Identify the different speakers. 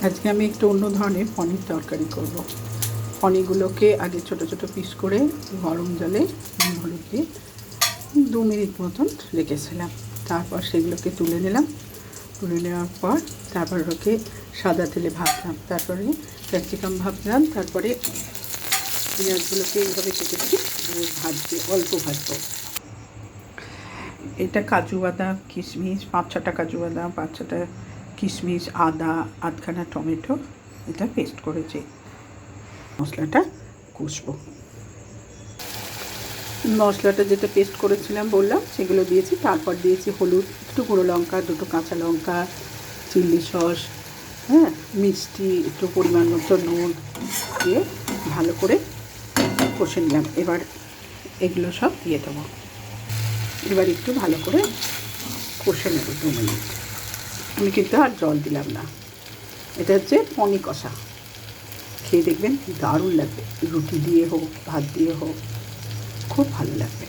Speaker 1: আজকে আমি একটু অন্য ধরনের পনির তরকারি করব। পনিরগুলোকে আগে ছোট ছোট পিস করে গরম জলে নুন হলুদ দিয়ে 2 মিনিট মতন রেখেছিলাম। তারপর সেগুলোকে তুলে নিলাম। তুলে নেওয়ার পর তারপর ওকে সাদা তেলে ভাজলাম, তারপরে ক্যাপসিকাম ভাজলাম, তারপরে পেঁয়াজগুলোকে এইভাবে কেটেছি ভাজতে অল্প ভাজবো। এটা কাজু বাদাম কিশমিশ 5-6টা কাজু বাদাম, 5-6টা কিশমিশ, আদা, আধখানা টমেটো, এটা পেস্ট করেছি। মশলাটা কষবো। মশলাটা যেটা পেস্ট করেছিলাম বললাম সেগুলো দিয়েছি। তারপর দিয়েছি হলুদ, একটু গুঁড়ো লঙ্কা, 2টো কাঁচা লঙ্কা, চিলি সস, মিষ্টি, একটু পরিমাণ মতো নুন দিয়ে ভালো করে কষে নিলাম। এবার এগুলো সব দিয়ে দেবো। এবার একটু ভালো করে কষে নেব 2 মিনিট। আমি কিন্তু আর জল দিলাম না। এটা হচ্ছে পনির কষা। খেয়ে দেখবেন দারুণ লাগবে, রুটি দিয়ে হোক ভাত দিয়ে হোক, খুব ভালো লাগবে।